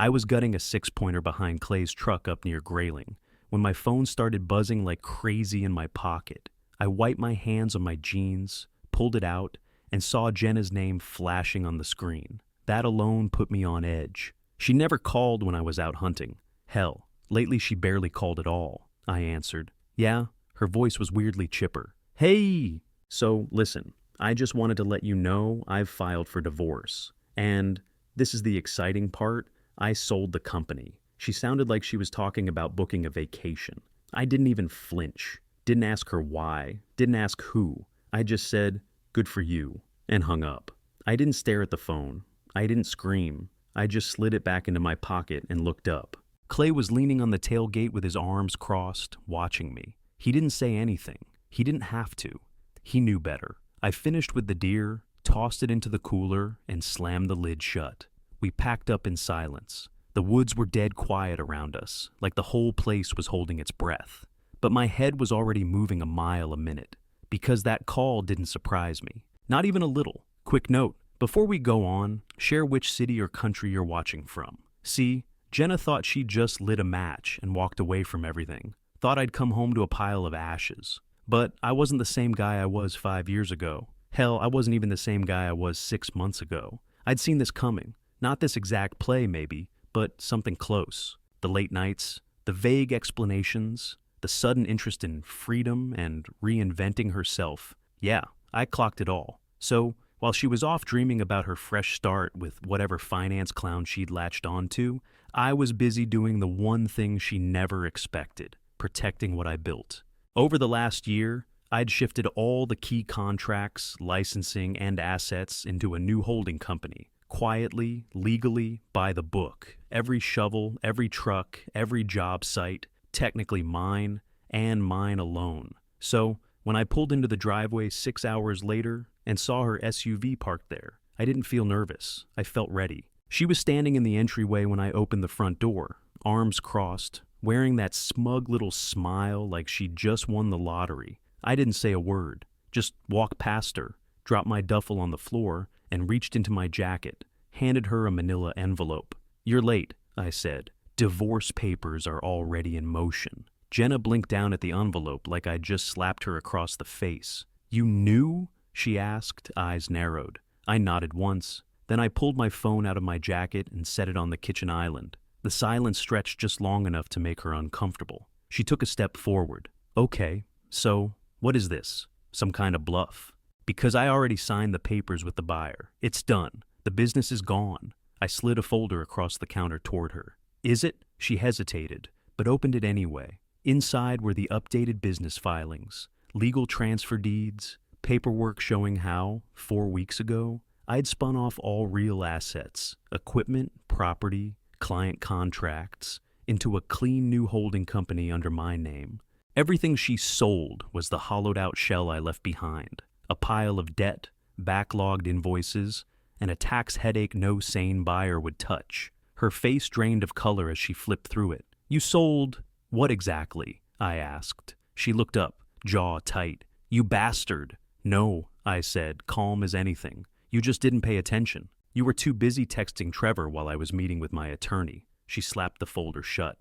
I was gutting a six-pointer behind Clay's truck up near Grayling when my phone started buzzing like crazy in my pocket. I wiped my hands on my jeans, pulled it out, and saw Jenna's name flashing on the screen. That alone put me on edge. She never called when I was out hunting. Hell, lately she barely called at all, I answered. Yeah, her voice was weirdly chipper. Hey! So, listen, I just wanted to let you know I've filed for divorce. And this is the exciting part, I sold the company. She sounded like she was talking about booking a vacation. I didn't even flinch. Didn't ask her why. Didn't ask who. I just said, good for you, and hung up. I didn't stare at the phone. I didn't scream. I just slid it back into my pocket and looked up. Clay was leaning on the tailgate with his arms crossed, watching me. He didn't say anything. He didn't have to. He knew better. I finished with the deer, tossed it into the cooler, and slammed the lid shut. We packed up in silence. The woods were dead quiet around us, like the whole place was holding its breath. But my head was already moving a mile a minute, because that call didn't surprise me. Not even a little. Quick note, before we go on, share which city or country you're watching from. See, Jenna thought she just lit a match and walked away from everything. Thought I'd come home to a pile of ashes. But I wasn't the same guy I was 5 years ago. Hell, I wasn't even the same guy I was 6 months ago. I'd seen this coming. Not this exact play, maybe, but something close. The late nights, the vague explanations, the sudden interest in freedom and reinventing herself. Yeah, I clocked it all. So, while she was off dreaming about her fresh start with whatever finance clown she'd latched onto, I was busy doing the one thing she never expected, protecting what I built. Over the last year, I'd shifted all the key contracts, licensing, and assets into a new holding company. Quietly, legally, by the book. Every shovel, every truck, every job site, technically mine, and mine alone. So, when I pulled into the driveway 6 hours later and saw her SUV parked there, I didn't feel nervous. I felt ready. She was standing in the entryway when I opened the front door, arms crossed, wearing that smug little smile like she'd just won the lottery. I didn't say a word, just walked past her, dropped my duffel on the floor, and reached into my jacket, handed her a manila envelope. You're late, I said. Divorce papers are already in motion. Jenna blinked down at the envelope like I'd just slapped her across the face. You knew? She asked, eyes narrowed. I nodded once. Then I pulled my phone out of my jacket and set it on the kitchen island. The silence stretched just long enough to make her uncomfortable. She took a step forward. Okay, so what is this? Some kind of bluff? Because I already signed the papers with the buyer. It's done. The business is gone. I slid a folder across the counter toward her. Is it? She hesitated, but opened it anyway. Inside were the updated business filings, legal transfer deeds, paperwork showing how, 4 weeks ago, I'd spun off all real assets, equipment, property, client contracts, into a clean new holding company under my name. Everything she sold was the hollowed-out shell I left behind, a pile of debt, backlogged invoices, and a tax headache no sane buyer would touch. Her face drained of color as she flipped through it. You sold what exactly? I asked. She looked up, jaw tight. You bastard. No, I said, calm as anything. You just didn't pay attention. You were too busy texting Trevor while I was meeting with my attorney. She slapped the folder shut.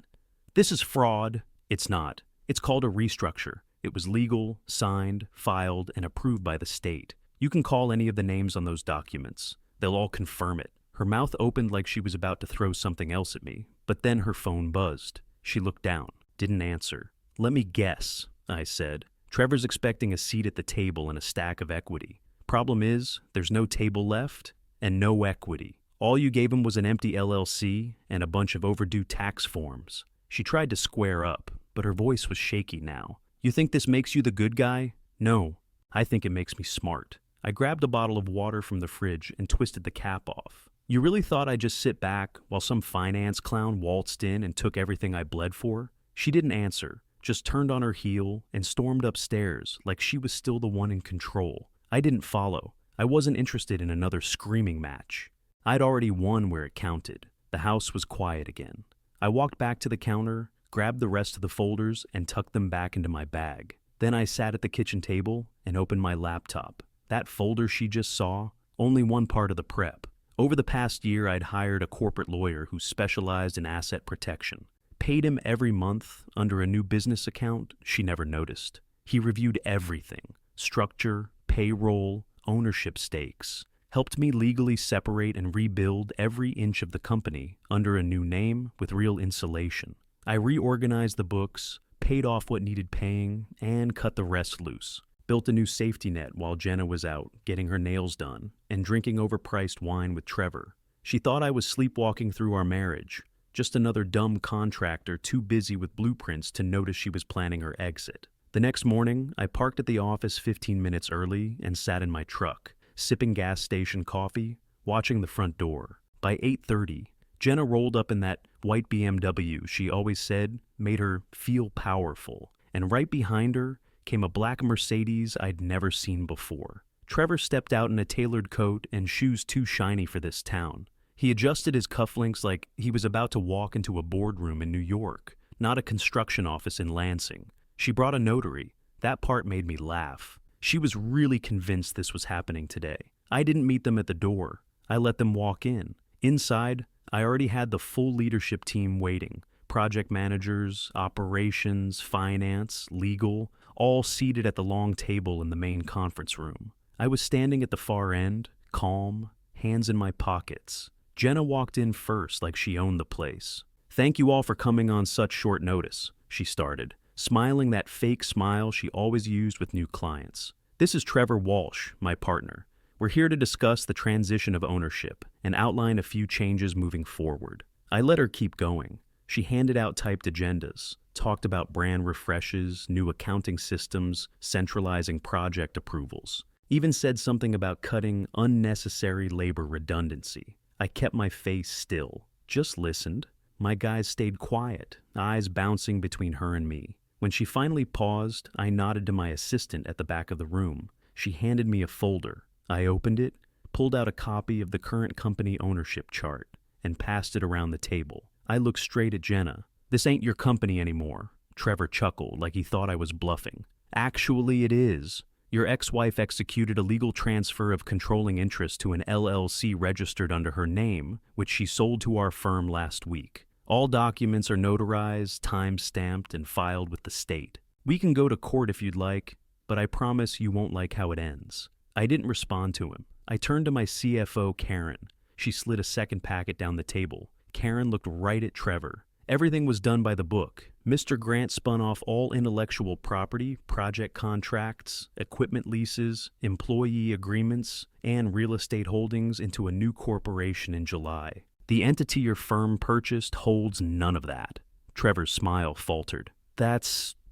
This is fraud. It's not. It's called a restructure. It was legal, signed, filed, and approved by the state. You can call any of the names on those documents. They'll all confirm it. Her mouth opened like she was about to throw something else at me, but then her phone buzzed. She looked down, didn't answer. Let me guess, I said. Trevor's expecting a seat at the table and a stack of equity. Problem is, there's no table left and no equity. All you gave him was an empty LLC and a bunch of overdue tax forms. She tried to square up, but her voice was shaky now. You think this makes you the good guy? No, I think it makes me smart. I grabbed a bottle of water from the fridge and twisted the cap off. You really thought I'd just sit back while some finance clown waltzed in and took everything I bled for? She didn't answer, just turned on her heel and stormed upstairs like she was still the one in control. I didn't follow. I wasn't interested in another screaming match. I'd already won where it counted. The house was quiet again. I walked back to the counter, grabbed the rest of the folders, and tucked them back into my bag. Then I sat at the kitchen table and opened my laptop. That folder she just saw, only one part of the prep. Over the past year, I'd hired a corporate lawyer who specialized in asset protection. Paid him every month under a new business account she never noticed. He reviewed everything: structure, payroll, ownership stakes. Helped me legally separate and rebuild every inch of the company under a new name with real insulation. I reorganized the books, paid off what needed paying, and cut the rest loose. Built a new safety net while Jenna was out, getting her nails done, and drinking overpriced wine with Trevor. She thought I was sleepwalking through our marriage, just another dumb contractor too busy with blueprints to notice she was planning her exit. The next morning, I parked at the office 15 minutes early and sat in my truck, sipping gas station coffee, watching the front door. By 8:30, Jenna rolled up in that white BMW she always said made her feel powerful, and right behind her came a black Mercedes I'd never seen before. Trevor stepped out in a tailored coat and shoes too shiny for this town. He adjusted his cufflinks like he was about to walk into a boardroom in New York, not a construction office in Lansing. She brought a notary. That part made me laugh. She was really convinced this was happening today. I didn't meet them at the door. I let them walk in. Inside, I already had the full leadership team waiting. Project managers, operations, finance, legal, all seated at the long table in the main conference room. I was standing at the far end, calm, hands in my pockets. Jenna walked in first like she owned the place. "Thank you all for coming on such short notice," she started, smiling that fake smile she always used with new clients. "This is Trevor Walsh, my partner. We're here to discuss the transition of ownership and outline a few changes moving forward." I let her keep going. She handed out typed agendas, talked about brand refreshes, new accounting systems, centralizing project approvals. Even said something about cutting unnecessary labor redundancy. I kept my face still, just listened. My guys stayed quiet, eyes bouncing between her and me. When she finally paused, I nodded to my assistant at the back of the room. She handed me a folder. I opened it, pulled out a copy of the current company ownership chart, and passed it around the table. I looked straight at Jenna. "This ain't your company anymore." Trevor chuckled like he thought I was bluffing. "Actually, it is. Your ex-wife executed a legal transfer of controlling interest to an LLC registered under her name, which she sold to our firm last week. All documents are notarized, time-stamped, and filed with the state. We can go to court if you'd like, but I promise you won't like how it ends." I didn't respond to him. I turned to my CFO, Karen. She slid a second packet down the table. Karen looked right at Trevor. Everything was done by the book. Mr. Grant spun off all intellectual property, project contracts, equipment leases, employee agreements, and real estate holdings into a new corporation in July. The entity your firm purchased holds none of that. Trevor's smile faltered.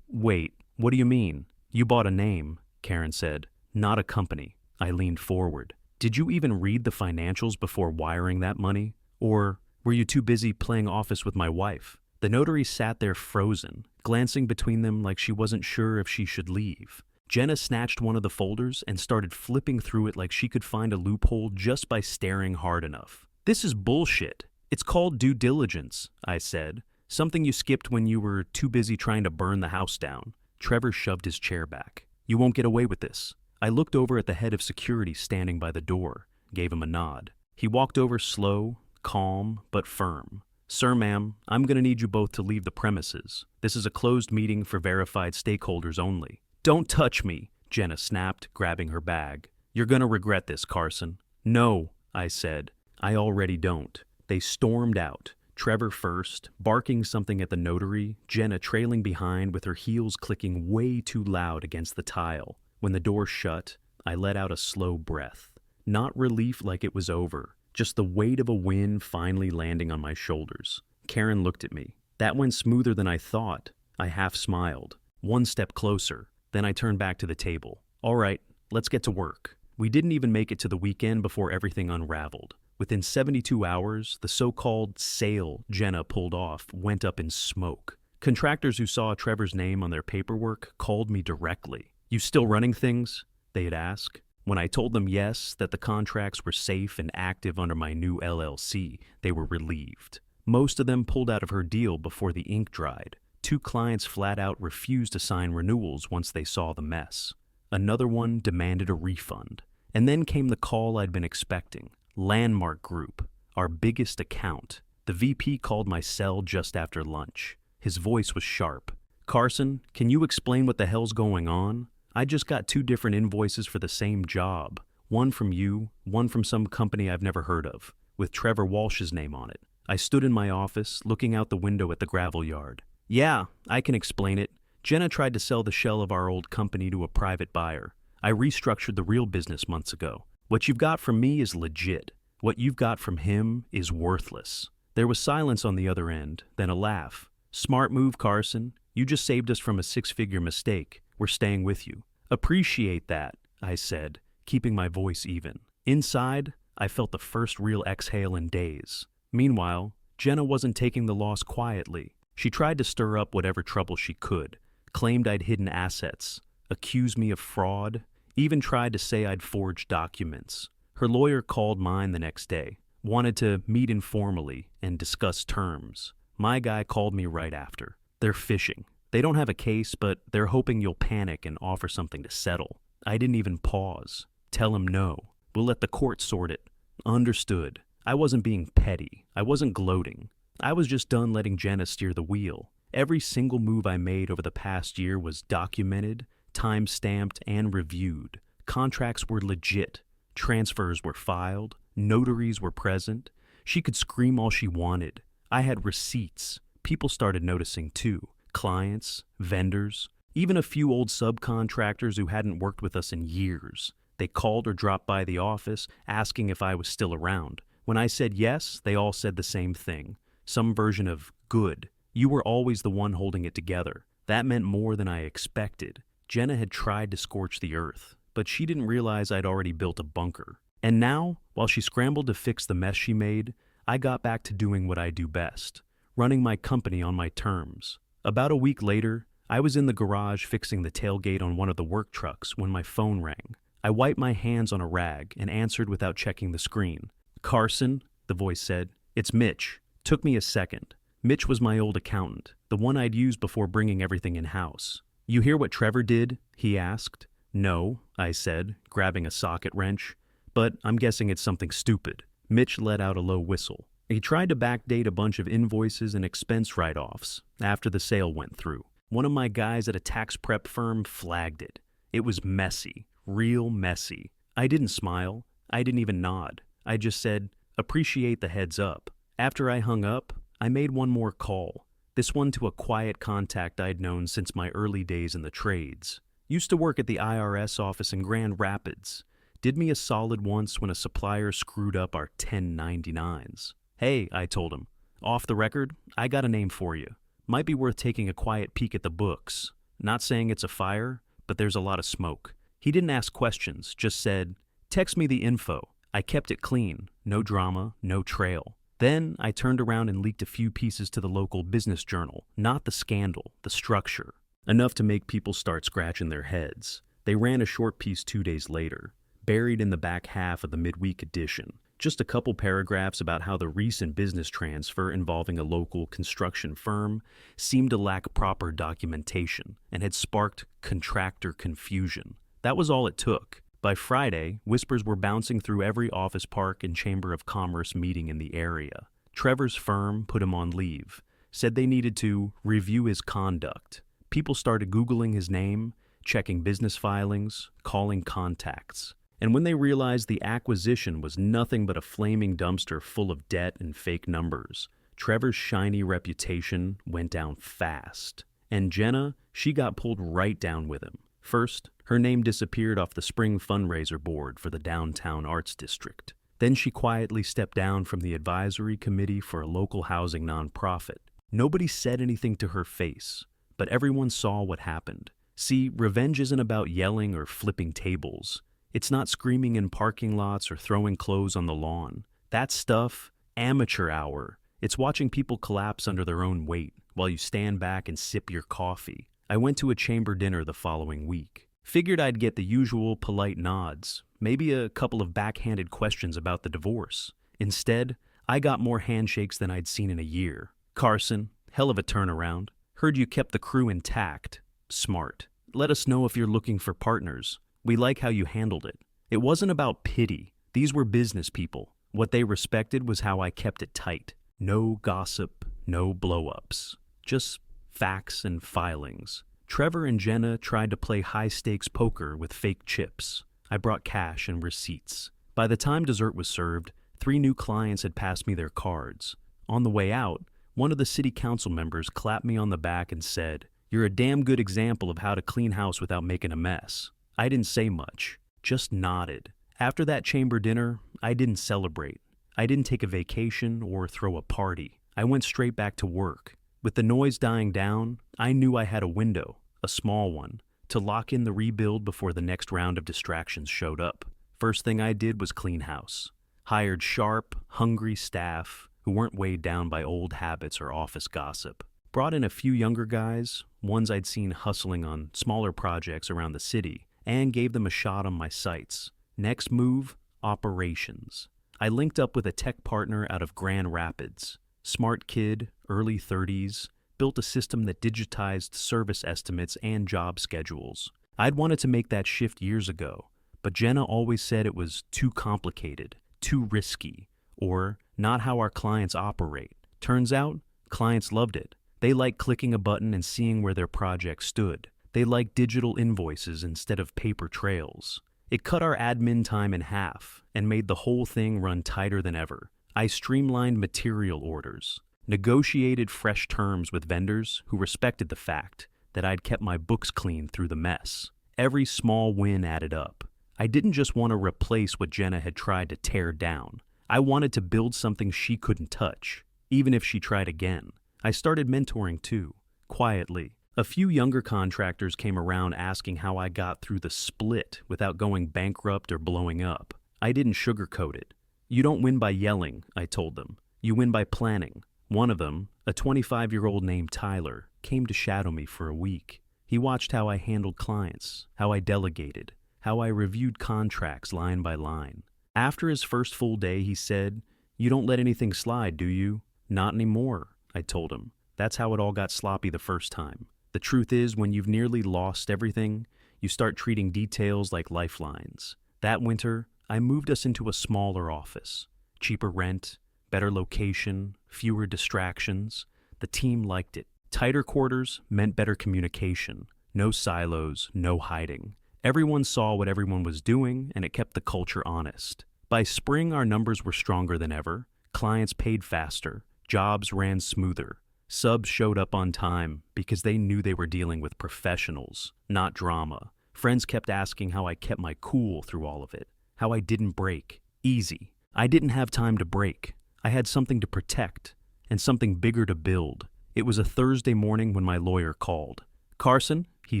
Wait, what do you mean? You bought a name, Karen said, not a company. I leaned forward. Did you even read the financials before wiring that money? Or were you too busy playing office with my wife? The notary sat there frozen, glancing between them like she wasn't sure if she should leave. Jenna snatched one of the folders and started flipping through it like she could find a loophole just by staring hard enough. "This is bullshit. It's called due diligence," I said. "Something you skipped when you were too busy trying to burn the house down." Trevor shoved his chair back. "You won't get away with this." I looked over at the head of security standing by the door, gave him a nod. He walked over slow, calm, but firm. "Sir, ma'am, I'm going to need you both to leave the premises. This is a closed meeting for verified stakeholders only." "Don't touch me," Jenna snapped, grabbing her bag. "You're going to regret this, Carson." "No," I said. "I already don't." They stormed out, Trevor first, barking something at the notary, Jenna trailing behind with her heels clicking way too loud against the tile. When the door shut, I let out a slow breath. Not relief like it was over, just the weight of a win finally landing on my shoulders. Karen looked at me. "That went smoother than I thought." I half smiled. One step closer. Then I turned back to the table. "All right, let's get to work." We didn't even make it to the weekend before everything unraveled. Within 72 hours, the so-called sale Jenna pulled off went up in smoke. Contractors who saw Trevor's name on their paperwork called me directly. "You still running things?" they'd ask. When I told them yes, that the contracts were safe and active under my new LLC, they were relieved. Most of them pulled out of her deal before the ink dried. 2 clients flat out refused to sign renewals once they saw the mess. Another one demanded a refund. And then came the call I'd been expecting. Landmark Group, our biggest account. The VP called my cell just after lunch. His voice was sharp. Carson, can you explain what the hell's going on? I just got 2 different invoices for the same job. One from you, one from some company I've never heard of, with Trevor Walsh's name on it. I stood in my office, looking out the window at the gravel yard. Yeah, I can explain it. Jenna tried to sell the shell of our old company to a private buyer. I restructured the real business months ago. What you've got from me is legit. What you've got from him is worthless. There was silence on the other end, then a laugh. Smart move, Carson. You just saved us from a 6-figure mistake. We're staying with you. Appreciate that, I said, keeping my voice even. Inside, I felt the first real exhale in days. Meanwhile, Jenna wasn't taking the loss quietly. She tried to stir up whatever trouble she could, claimed I'd hidden assets, accused me of fraud, even tried to say I'd forged documents. Her lawyer called mine the next day, wanted to meet informally and discuss terms. My guy called me right after. They're fishing. They don't have a case, but they're hoping you'll panic and offer something to settle. I didn't even pause. Tell him no. We'll let the court sort it. Understood. I wasn't being petty. I wasn't gloating. I was just done letting Jenna steer the wheel. Every single move I made over the past year was documented, time-stamped, and reviewed. Contracts were legit. Transfers were filed. Notaries were present. She could scream all she wanted. I had receipts. People started noticing too. Clients, vendors, even a few old subcontractors who hadn't worked with us in years. They called or dropped by the office asking if I was still around. When I said yes, they all said the same thing. Some version of good. You were always the one holding it together. That meant more than I expected. Jenna had tried to scorch the earth, but she didn't realize I'd already built a bunker. And now, while she scrambled to fix the mess she made, I got back to doing what I do best, running my company on my terms. About a week later, I was in the garage fixing the tailgate on one of the work trucks when my phone rang. I wiped my hands on a rag and answered without checking the screen. Carson, the voice said. It's Mitch. Took me a second. Mitch was my old accountant, the one I'd used before bringing everything in-house. You hear what Trevor did? He asked. No, I said, grabbing a socket wrench. But I'm guessing it's something stupid. Mitch let out a low whistle. He tried to backdate a bunch of invoices and expense write-offs after the sale went through. One of my guys at a tax prep firm flagged it. It was messy, real messy. I didn't smile. I didn't even nod. I just said, appreciate the heads up. After I hung up, I made one more call. This one to a quiet contact I'd known since my early days in the trades. Used to work at the IRS office in Grand Rapids. Did me a solid once when a supplier screwed up our 1099s. Hey, I told him, off the record, I got a name for you. Might be worth taking a quiet peek at the books. Not saying it's a fire, but there's a lot of smoke. He didn't ask questions, just said, text me the info. I kept it clean, no drama, no trail. Then I turned around and leaked a few pieces to the local business journal, not the scandal, the structure. Enough to make people start scratching their heads. They ran a short piece 2 days later, buried in the back half of the midweek edition. Just a couple paragraphs about how the recent business transfer involving a local construction firm seemed to lack proper documentation and had sparked contractor confusion. That was all it took. By Friday, whispers were bouncing through every office park and chamber of commerce meeting in the area. Trevor's firm put him on leave, said they needed to review his conduct. People started Googling his name, checking business filings, calling contacts. And when they realized the acquisition was nothing but a flaming dumpster full of debt and fake numbers, Trevor's shiny reputation went down fast. And Jenna, she got pulled right down with him. First, her name disappeared off the spring fundraiser board for the downtown arts district. Then she quietly stepped down from the advisory committee for a local housing nonprofit. Nobody said anything to her face, but everyone saw what happened. See, revenge isn't about yelling or flipping tables. It's not screaming in parking lots or throwing clothes on the lawn. That stuff, amateur hour. It's watching people collapse under their own weight while you stand back and sip your coffee. I went to a chamber dinner the following week. Figured I'd get the usual polite nods, maybe a couple of backhanded questions about the divorce. Instead, I got more handshakes than I'd seen in a year. Carson, hell of a turnaround. Heard you kept the crew intact. Smart. Let us know if you're looking for partners. We like how you handled it. It wasn't about pity. These were business people. What they respected was how I kept it tight. No gossip, no blow-ups. Just facts and filings. Trevor and Jenna tried to play high-stakes poker with fake chips. I brought cash and receipts. By the time dessert was served, 3 new clients had passed me their cards. On the way out, one of the city council members clapped me on the back and said, "You're a damn good example of how to clean house without making a mess." I didn't say much, just nodded. After that chamber dinner, I didn't celebrate. I didn't take a vacation or throw a party. I went straight back to work. With the noise dying down, I knew I had a window, a small one, to lock in the rebuild before the next round of distractions showed up. First thing I did was clean house. Hired sharp, hungry staff who weren't weighed down by old habits or office gossip. Brought in a few younger guys, ones I'd seen hustling on smaller projects around the city, and gave them a shot on my sights. Next move, operations. I linked up with a tech partner out of Grand Rapids. Smart kid, early 30s, built a system that digitized service estimates and job schedules. I'd wanted to make that shift years ago, but Jenna always said it was too complicated, too risky, or not how our clients operate. Turns out, clients loved it. They liked clicking a button and seeing where their project stood. They liked digital invoices instead of paper trails. It cut our admin time in half and made the whole thing run tighter than ever. I streamlined material orders, negotiated fresh terms with vendors who respected the fact that I'd kept my books clean through the mess. Every small win added up. I didn't just want to replace what Jenna had tried to tear down. I wanted to build something she couldn't touch, even if she tried again. I started mentoring too, quietly. A few younger contractors came around asking how I got through the split without going bankrupt or blowing up. I didn't sugarcoat it. "You don't win by yelling," I told them. "You win by planning." One of them, a 25-year-old named Tyler, came to shadow me for a week. He watched how I handled clients, how I delegated, how I reviewed contracts line by line. After his first full day, he said, "You don't let anything slide, do you?" "Not anymore," I told him. "That's how it all got sloppy the first time." The truth is, when you've nearly lost everything, you start treating details like lifelines. That winter, I moved us into a smaller office. Cheaper rent, better location, fewer distractions. The team liked it. Tighter quarters meant better communication. No silos, no hiding. Everyone saw what everyone was doing, and it kept the culture honest. By spring, our numbers were stronger than ever. Clients paid faster. Jobs ran smoother. Subs showed up on time because they knew they were dealing with professionals, not drama. Friends kept asking how I kept my cool through all of it, how I didn't break. Easy. I didn't have time to break. I had something to protect and something bigger to build. It was a Thursday morning when my lawyer called. "Carson," he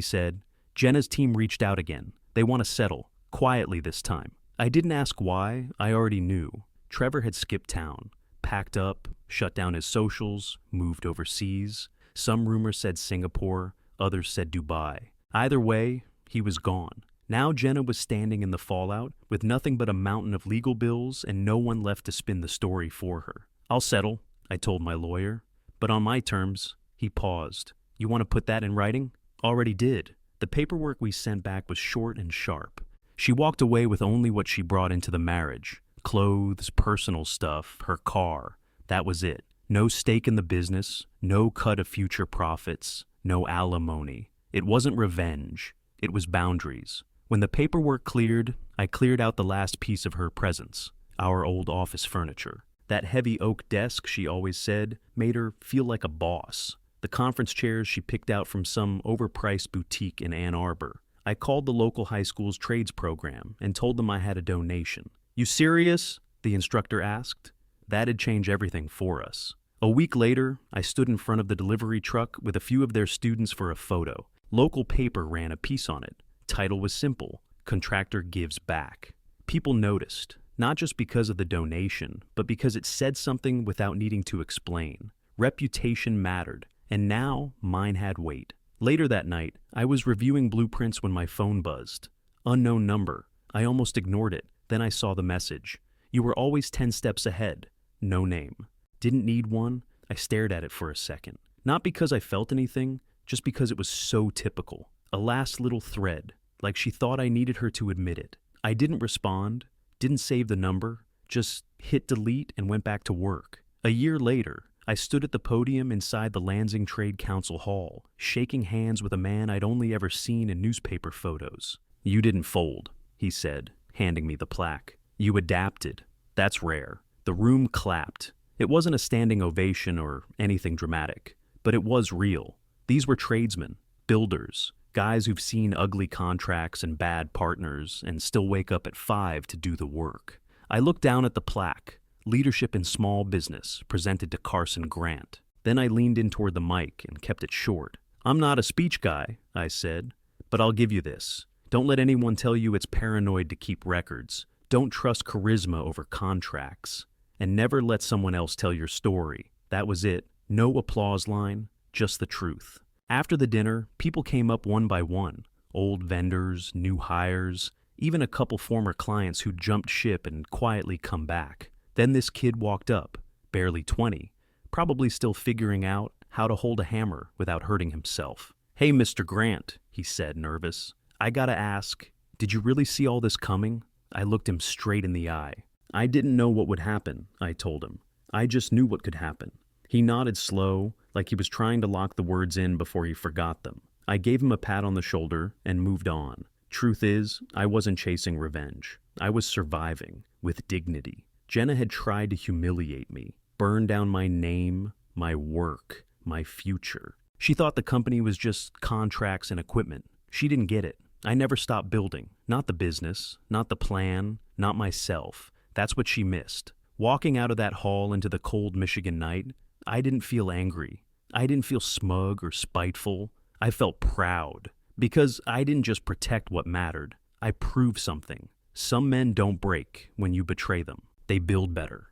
said, "Jenna's team reached out again. They want to settle, quietly this time." I didn't ask why. I already knew. Trevor had skipped town. Packed up, shut down his socials, moved overseas. Some rumors said Singapore, others said Dubai. Either way, he was gone. Now Jenna was standing in the fallout with nothing but a mountain of legal bills and no one left to spin the story for her. "I'll settle," I told my lawyer, "but on my terms." He paused. "You want to put that in writing?" "Already did." The paperwork we sent back was short and sharp. She walked away with only what she brought into the marriage. Clothes, personal stuff, her car. That was it. No stake in the business, no cut of future profits, no alimony. It wasn't revenge. It was boundaries. When the paperwork cleared, I cleared out the last piece of her presence, our old office furniture. That heavy oak desk, she always said, made her feel like a boss. The conference chairs she picked out from some overpriced boutique in Ann Arbor. I called the local high school's trades program and told them I had a donation. "You serious?" the instructor asked. That'd change everything for us. A week later, I stood in front of the delivery truck with a few of their students for a photo. Local paper ran a piece on it. Title was simple: "Contractor Gives Back." People noticed, not just because of the donation, but because it said something without needing to explain. Reputation mattered, and now mine had weight. Later that night, I was reviewing blueprints when my phone buzzed. Unknown number. I almost ignored it. Then I saw the message. "You were always 10 steps ahead." No name. Didn't need one. I stared at it for a second. Not because I felt anything, just because it was so typical. A last little thread, like she thought I needed her to admit it. I didn't respond, didn't save the number, just hit delete and went back to work. A year later, I stood at the podium inside the Lansing Trade Council Hall, shaking hands with a man I'd only ever seen in newspaper photos. "You didn't fold," he said, handing me the plaque. "You adapted. That's rare." The room clapped. It wasn't a standing ovation or anything dramatic, but it was real. These were tradesmen, builders, guys who've seen ugly contracts and bad partners and still wake up at 5 to do the work. I looked down at the plaque, Leadership in Small Business, presented to Carson Grant. Then I leaned in toward the mic and kept it short. "I'm not a speech guy," I said, "but I'll give you this. Don't let anyone tell you it's paranoid to keep records. Don't trust charisma over contracts. And never let someone else tell your story." That was it. No applause line, just the truth. After the dinner, people came up one by one. Old vendors, new hires, even a couple former clients who jumped ship and quietly come back. Then this kid walked up, barely 20, probably still figuring out how to hold a hammer without hurting himself. "Hey, Mr. Grant," he said, nervous. "I gotta ask, did you really see all this coming?" I looked him straight in the eye. "I didn't know what would happen," I told him. "I just knew what could happen." He nodded slow, like he was trying to lock the words in before he forgot them. I gave him a pat on the shoulder and moved on. Truth is, I wasn't chasing revenge. I was surviving, with dignity. Jenna had tried to humiliate me, burn down my name, my work, my future. She thought the company was just contracts and equipment. She didn't get it. I never stopped building. Not the business, not the plan, not myself. That's what she missed. Walking out of that hall into the cold Michigan night, I didn't feel angry. I didn't feel smug or spiteful. I felt proud. Because I didn't just protect what mattered. I proved something. Some men don't break when you betray them. They build better.